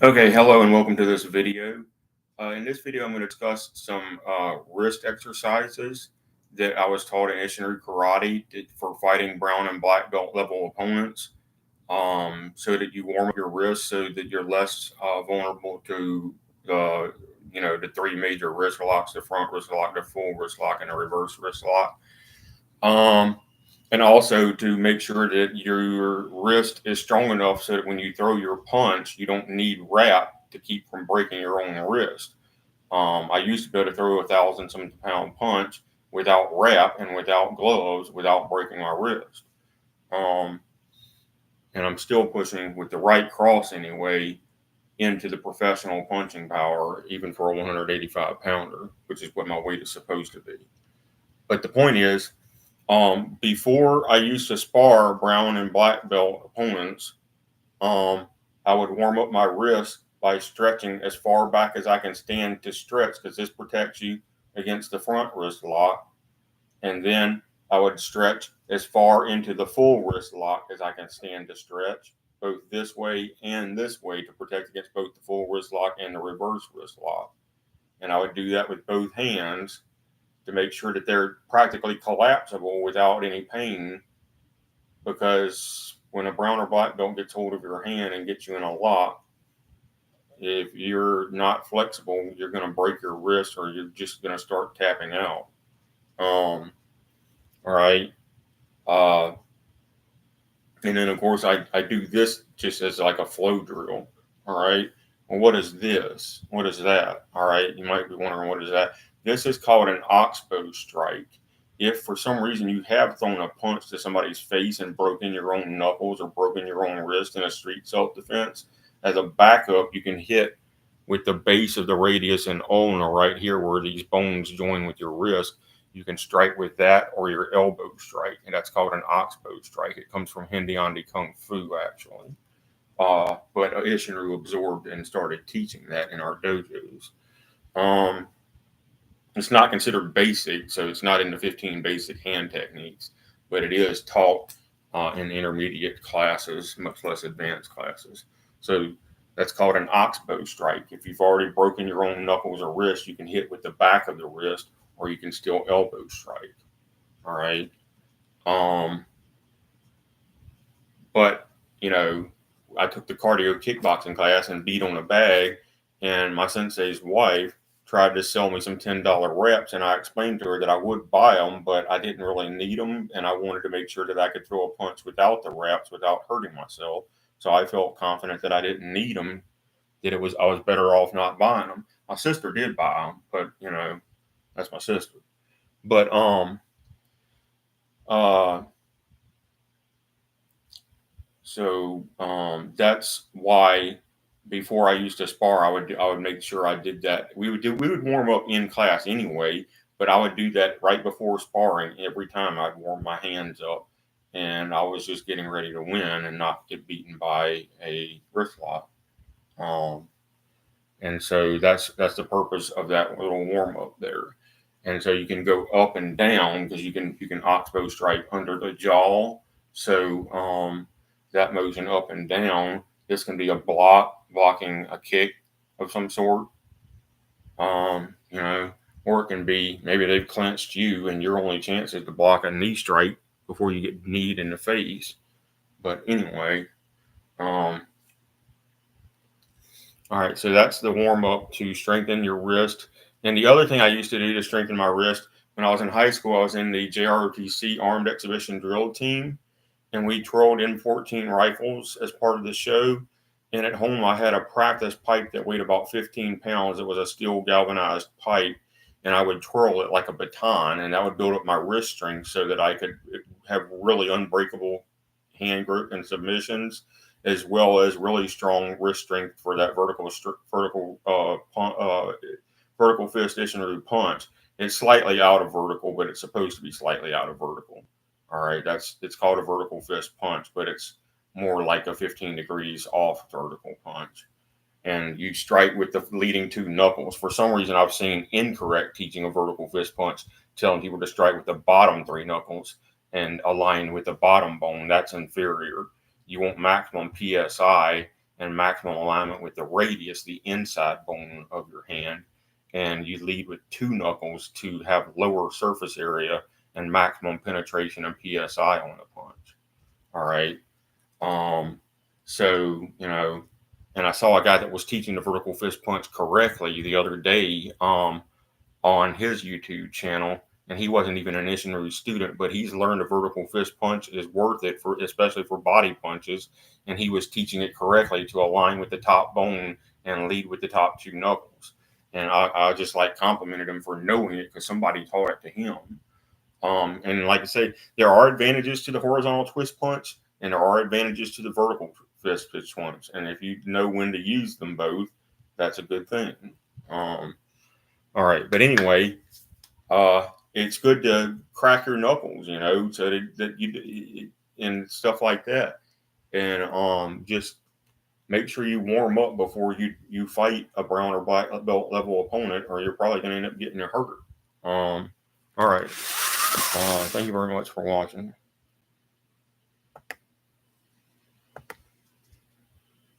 Okay, hello and welcome to this video. In this video, I'm going to discuss some wrist exercises that I was taught in Isshinryu Karate for fighting brown and black belt level opponents, so that you warm up your wrists so that you're less vulnerable to the three major wrist locks: the front wrist lock, the full wrist lock, and the reverse wrist lock. Um, and also to make sure that your wrist is strong enough so that when you throw your punch, you don't need wrap to keep from breaking your own wrist. I used to be able to throw 1,000-some-pound punch without wrap and without gloves without breaking my wrist. Um, and I'm still pushing with the right cross anyway into the professional punching power, even for a 185 pounder, which is what my weight is supposed to be. But the point is, before I used to spar brown and black belt opponents, I would warm up my wrist by stretching as far back as I can stand to stretch, because this protects you against the front wrist lock. And then I would stretch as far into the full wrist lock as I can stand to stretch, both this way and this way, to protect against both the full wrist lock and the reverse wrist lock. And I would do that with both hands to make sure that they're practically collapsible without any pain, because when a brown or black belt gets hold of your hand and gets you in a lock, if you're not flexible, you're going to break your wrist or you're just going to start tapping out. All right. Uh, and then, of course, I do this just as like a flow drill. All right. Well, what is this? What is that? All right. You might be wondering, what is that? This is called an oxbow strike. If for some reason you have thrown a punch to somebody's face and broken your own knuckles or broken your own wrist in a street self defense, as a backup, you can hit with the base of the radius and ulna right here where these bones join with your wrist. You can strike with that or your elbow strike, and that's called an oxbow strike. It comes from Hindi Kung Fu, actually. But Isshinryu absorbed and started teaching that in our dojos. Um, it's not considered basic, so it's not in the 15 basic hand techniques, but it is taught in intermediate classes, much less advanced classes. So that's called an oxbow strike. If you've already broken your own knuckles or wrist, you can hit with the back of the wrist, or you can still elbow strike. All right. Um, but I took the cardio kickboxing class and beat on a bag, and my sensei's wife tried to sell me some $10 reps, and I explained to her that I would buy them, but I didn't really need them, and I wanted to make sure that I could throw a punch without the reps without hurting myself. So I felt confident that I didn't need them, that I was better off not buying them. My sister did buy them, but that's my sister. But uh that's why before I used to spar, I would make sure I did that. We would warm up in class anyway, but I would do that right before sparring every time. I'd warm my hands up, and I was just getting ready to win and not get beaten by a wrist lock. Um, and so that's the purpose of that little warm up there. And so you can go up and down, because you can oxbow strike under the jaw. So that motion up and down, this can be a blocking a kick of some sort. Or it can be maybe they've clenched you and your only chance is to block a knee strike before you get kneed in the face. But anyway, all right, so that's the warm up to strengthen your wrist. And the other thing I used to do to strengthen my wrist, when I was in high school, I was in the JROTC Armed Exhibition Drill Team, and we twirled M14 rifles as part of the show. And at home, I had a practice pipe that weighed about 15 pounds. It was a steel galvanized pipe, and I would twirl it like a baton, and that would build up my wrist strength so that I could have really unbreakable hand grip and submissions, as well as really strong wrist strength for that vertical fist Isshinryu punch. It's slightly out of vertical, but it's supposed to be slightly out of vertical. All right, it's called a vertical fist punch, but it's more like a 15 degrees off vertical punch. And you strike with the leading two knuckles. For some reason, I've seen incorrect teaching of vertical fist punch telling people to strike with the bottom three knuckles and align with the bottom bone. That's inferior. You want maximum PSI, and maximum alignment with the radius, the inside bone of your hand. And you lead with 2 knuckles to have lower surface area and maximum penetration and PSI on the punch. All right. So, and I saw a guy that was teaching the vertical fist punch correctly the other day on his YouTube channel, and he wasn't even an Isshinryu student, but he's learned a vertical fist punch is worth it for, especially for body punches, and he was teaching it correctly to align with the top bone and lead with the top 2 knuckles. And I just like complimented him for knowing it because somebody taught it to him. And like I say, there are advantages to the horizontal twist punch, and there are advantages to the vertical fist punch. And if you know when to use them both, that's a good thing. All right, but anyway, it's good to crack your knuckles, so that you and stuff like that, and just make sure you warm up before you fight a brown or black belt level opponent, or you're probably going to end up getting hurt. All right, thank you very much for watching.